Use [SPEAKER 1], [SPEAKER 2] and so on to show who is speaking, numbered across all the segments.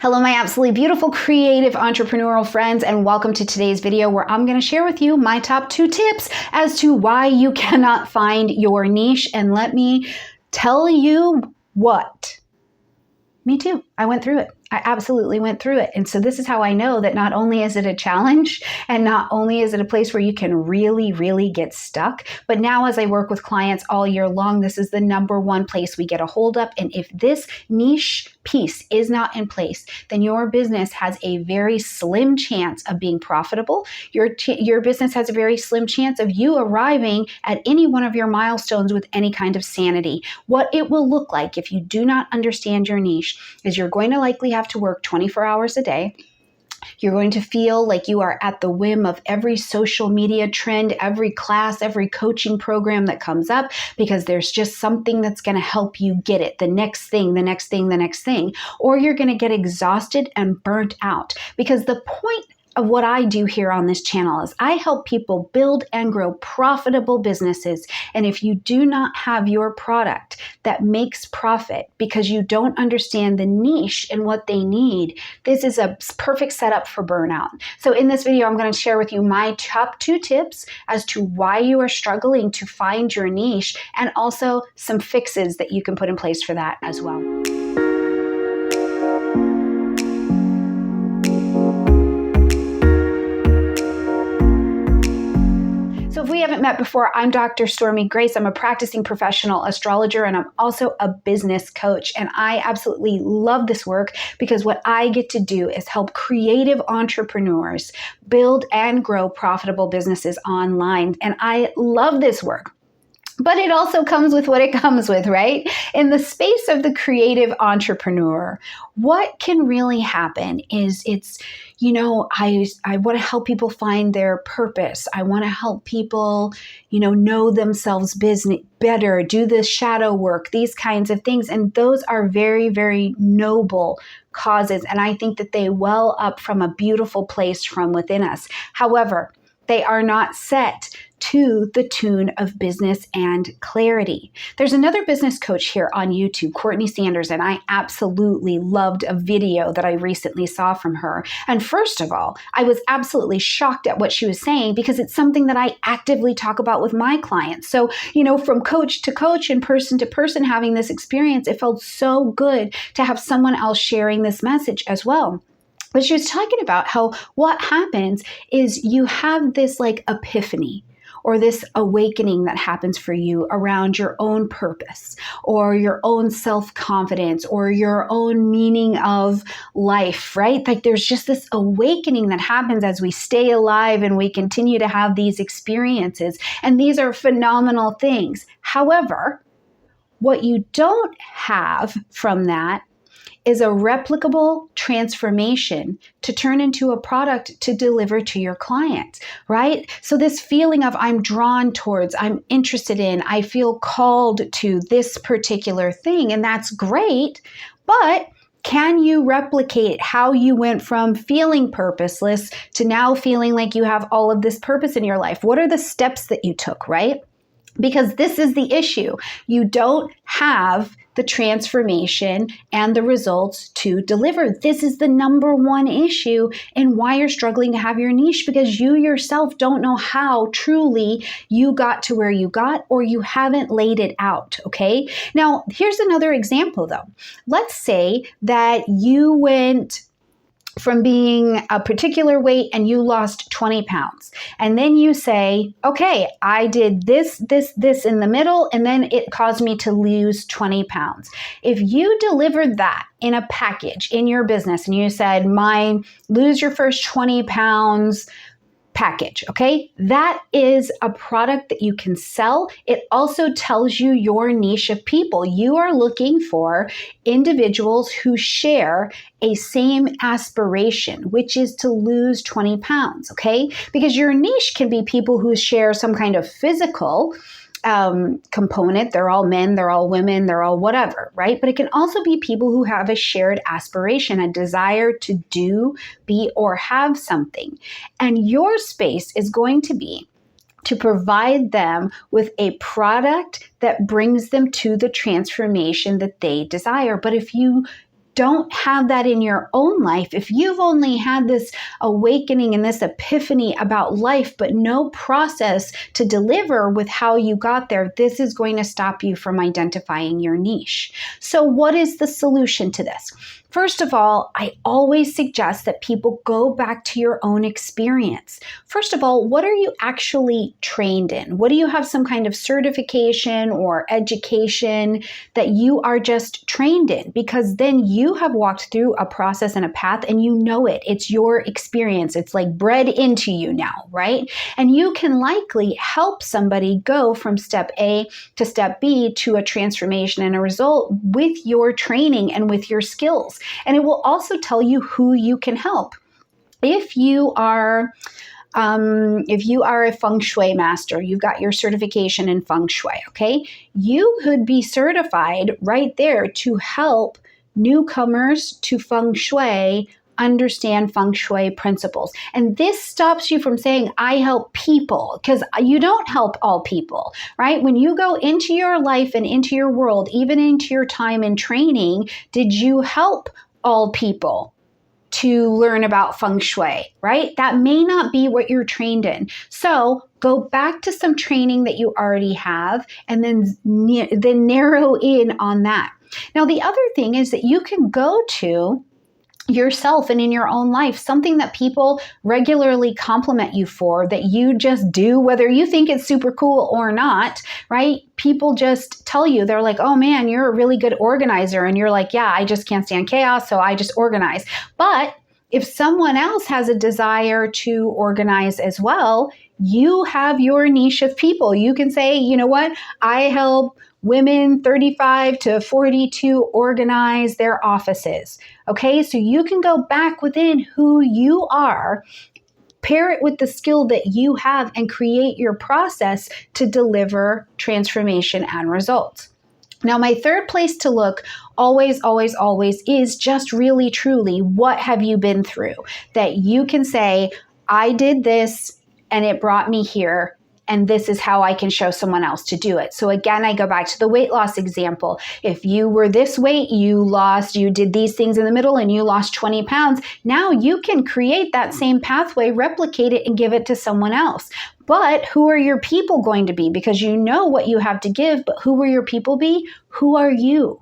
[SPEAKER 1] Hello, my absolutely beautiful, creative, entrepreneurial friends, and welcome to today's video where I'm going to share with you my top 2 tips as to why you cannot find your niche. And let me tell you what. Me too. I went through it. I absolutely went through it. And so this is how I know that not only is it a challenge and not only is it a place where you can really, really get stuck, but now as I work with clients all year long, this is the number one place we get a hold up. And if this niche piece is not in place, then your business has a very slim chance of being profitable. Your business has a very slim chance of you arriving at any one of your milestones with any kind of sanity. What it will look like if you do not understand your niche is you're going to likely have to work 24 hours a day. You're going to feel like you are at the whim of every social media trend, every class, every coaching program that comes up, because there's just something that's going to help you get it. The next thing, the next thing, the next thing. Or you're going to get exhausted and burnt out, because the point of what I do here on this channel is I help people build and grow profitable businesses. And if you do not have your product that makes profit because you don't understand the niche and what they need, this is a perfect setup for burnout. So in this video, I'm going to share with you my top 2 tips as to why you are struggling to find your niche, and also some fixes that you can put in place for that as well. So if we haven't met before, I'm Dr. Stormy Grace. I'm a practicing professional astrologer, and I'm also a business coach. And I absolutely love this work because what I get to do is help creative entrepreneurs build and grow profitable businesses online. And I love this work. But it also comes with what it comes with, right? In the space of the creative entrepreneur, what can really happen is I want to help people find their purpose. I want to help people, know themselves better, do the shadow work, these kinds of things. And those are very, very noble causes. And I think that they well up from a beautiful place from within us. However, they are not set to the tune of business and clarity. There's another business coach here on YouTube, Courtney Sanders, and I absolutely loved a video that I recently saw from her. And first of all, I was absolutely shocked at what she was saying because it's something that I actively talk about with my clients. So, from coach to coach and person to person having this experience, it felt so good to have someone else sharing this message as well. But she was talking about how what happens is you have this epiphany or this awakening that happens for you around your own purpose or your own self-confidence or your own meaning of life, right? There's just this awakening that happens as we stay alive and we continue to have these experiences. And these are phenomenal things. However, what you don't have from that is a replicable transformation to turn into a product to deliver to your client, right? So this feeling of I'm drawn towards, I'm interested in, I feel called to this particular thing, and that's great, but can you replicate how you went from feeling purposeless to now feeling like you have all of this purpose in your life? What are the steps that you took, right? Because this is the issue. You don't have the transformation and the results to deliver. This is the number one issue in why you're struggling to have your niche, because you yourself don't know how truly you got to where you got, or you haven't laid it out, okay? Now, here's another example though. Let's say that you went from being a particular weight and you lost 20 pounds. And then you say, okay, I did this in the middle, and then it caused me to lose 20 pounds. If you delivered that in a package in your business and you said, lose your first 20 pounds package, okay? That is a product that you can sell. It also tells you your niche of people. You are looking for individuals who share a same aspiration, which is to lose 20 pounds, okay? Because your niche can be people who share some kind of physical component. They're all men, they're all women, they're all whatever, right? But it can also be people who have a shared aspiration, a desire to do, be, or have something. And your space is going to be to provide them with a product that brings them to the transformation that they desire. But if you don't have that in your own life, if you've only had this awakening and this epiphany about life, but no process to deliver with how you got there, this is going to stop you from identifying your niche. So what is the solution to this? First of all, I always suggest that people go back to your own experience. First of all, what are you actually trained in? What do you have some kind of certification or education that you are just trained in? Because then you have walked through a process and a path and you know it. It's your experience. It's like bred into you now, right? And you can likely help somebody go from step A to step B to a transformation and a result with your training and with your skills. And it will also tell you who you can help. If you are a feng shui master, you've got your certification in feng shui, okay? You could be certified right there to help newcomers to feng shui understand feng shui principles. And this stops you from saying, I help people, because you don't help all people, right? When you go into your life and into your world, even into your time in training, did you help all people to learn about feng shui, right? That may not be what you're trained in. So go back to some training that you already have and then narrow in on that. Now, the other thing is that you can go to yourself and in your own life, something that people regularly compliment you for, that you just do, whether you think it's super cool or not, right? People just tell you, they're like, oh man, you're a really good organizer. And you're like, yeah, I just can't stand chaos, so I just organize. But if someone else has a desire to organize as well, you have your niche of people. You can say, you know what, I help women 35 to 42 organize their offices. Okay, so you can go back within who you are, pair it with the skill that you have, and create your process to deliver transformation and results. Now, my third place to look always, always, always is just really, truly, what have you been through? That you can say, I did this and it brought me here, and this is how I can show someone else to do it. So again, I go back to the weight loss example. If you were this weight, you did these things in the middle and you lost 20 pounds. Now you can create that same pathway, replicate it, and give it to someone else. But who are your people going to be? Because you know what you have to give, but who will your people be? Who are you?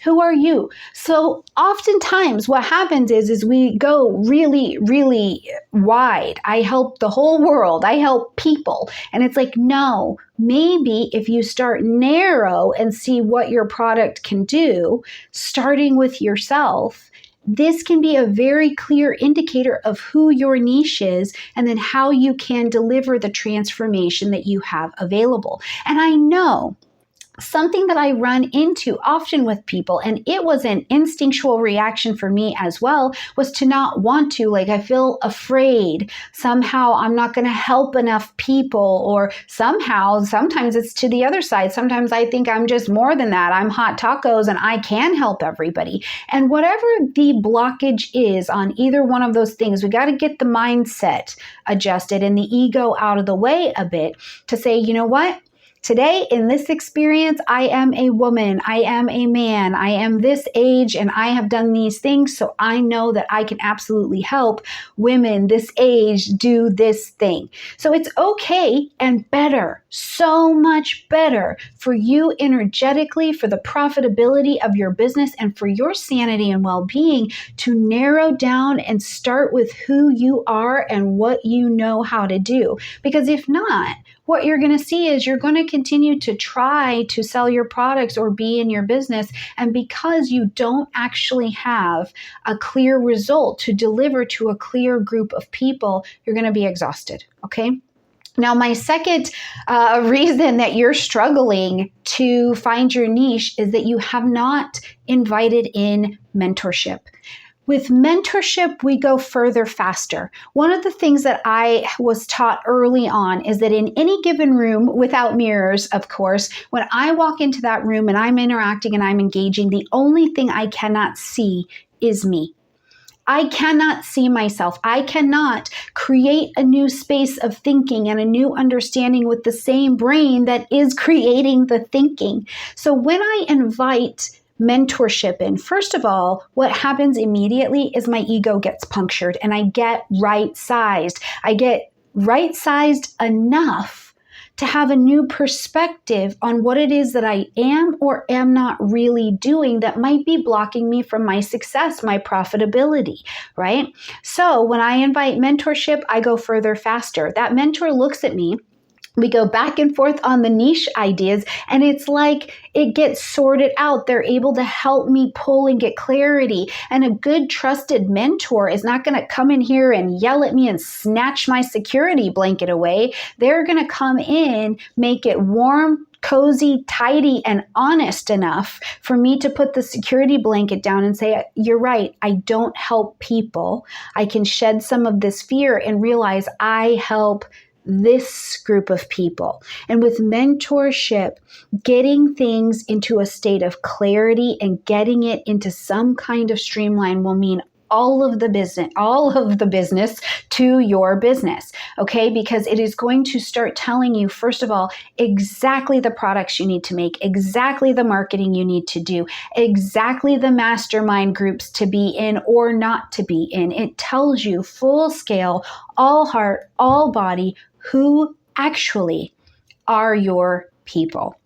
[SPEAKER 1] Who are you? So oftentimes what happens is we go really, really wide. I help the whole world. I help people. And it's like, no, maybe if you start narrow and see what your product can do, starting with yourself, this can be a very clear indicator of who your niche is and then how you can deliver the transformation that you have available. And I know something that I run into often with people, and it was an instinctual reaction for me as well, was to not want to, like, I feel afraid. Somehow I'm not going to help enough people, or sometimes it's to the other side. Sometimes I think I'm just more than that. I'm hot tacos and I can help everybody. And whatever the blockage is on either one of those things, we got to get the mindset adjusted and the ego out of the way a bit to say, you know what? Today, in this experience, I am a woman, I am a man, I am this age, and I have done these things, so I know that I can absolutely help women this age do this thing. So it's okay and better, so much better for you energetically, for the profitability of your business, and for your sanity and well-being to narrow down and start with who you are and what you know how to do. Because if not, what you're going to see is you're going to continue to try to sell your products or be in your business. And because you don't actually have a clear result to deliver to a clear group of people, you're going to be exhausted. Okay. Now, my second reason that you're struggling to find your niche is that you have not invited in mentorship. With mentorship, we go further faster. One of the things that I was taught early on is that in any given room, without mirrors, of course, when I walk into that room and I'm interacting and I'm engaging, the only thing I cannot see is me. I cannot see myself. I cannot create a new space of thinking and a new understanding with the same brain that is creating the thinking. So when I invite mentorship in, first of all, what happens immediately is my ego gets punctured and I get right-sized. I get right-sized enough to have a new perspective on what it is that I am or am not really doing that might be blocking me from my success, my profitability, right? So when I invite mentorship, I go further faster. That mentor looks at me. We go back and forth on the niche ideas, and it's like it gets sorted out. They're able to help me pull and get clarity. And a good trusted mentor is not going to come in here and yell at me and snatch my security blanket away. They're going to come in, make it warm, cozy, tidy, and honest enough for me to put the security blanket down and say, you're right, I don't help people. I can shed some of this fear and realize I help this group of people. And with mentorship, getting things into a state of clarity and getting it into some kind of streamline will mean all of the business to your business, okay? Because it is going to start telling you, first of all, exactly the products you need to make, exactly the marketing you need to do, exactly the mastermind groups to be in or not to be in. It tells you full scale, all heart, all body, who actually are your people.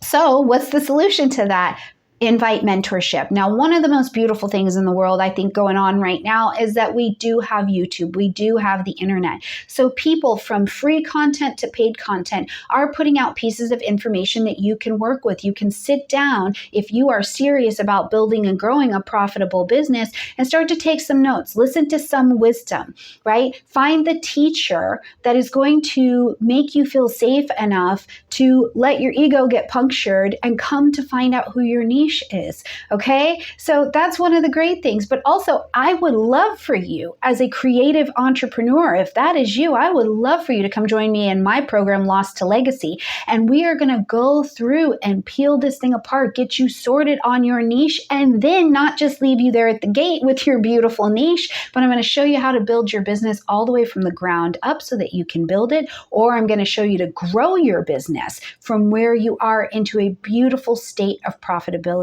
[SPEAKER 1] So what's the solution to that? Invite mentorship. Now, one of the most beautiful things in the world, I think, going on right now is that we do have YouTube. We do have the internet. So people from free content to paid content are putting out pieces of information that you can work with. You can sit down if you are serious about building and growing a profitable business and start to take some notes. Listen to some wisdom, right? Find the teacher that is going to make you feel safe enough to let your ego get punctured and come to find out who your niche is. Okay. So that's one of the great things. But also, I would love for you as a creative entrepreneur, if that is you, I would love for you to come join me in my program, Lost to Legacy. And we are going to go through and peel this thing apart, get you sorted on your niche, and then not just leave you there at the gate with your beautiful niche, but I'm going to show you how to build your business all the way from the ground up so that you can build it. Or I'm going to show you to grow your business from where you are into a beautiful state of profitability.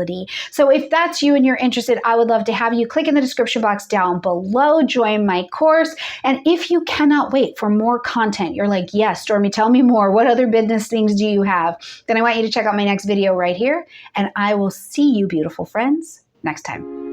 [SPEAKER 1] So if that's you and you're interested, I would love to have you. Click in the description box down below, join my course. And if you cannot wait for more content, you're like, yes, Stormy, tell me more. What other business things do you have? Then I want you to check out my next video right here. And I will see you, beautiful friends, next time.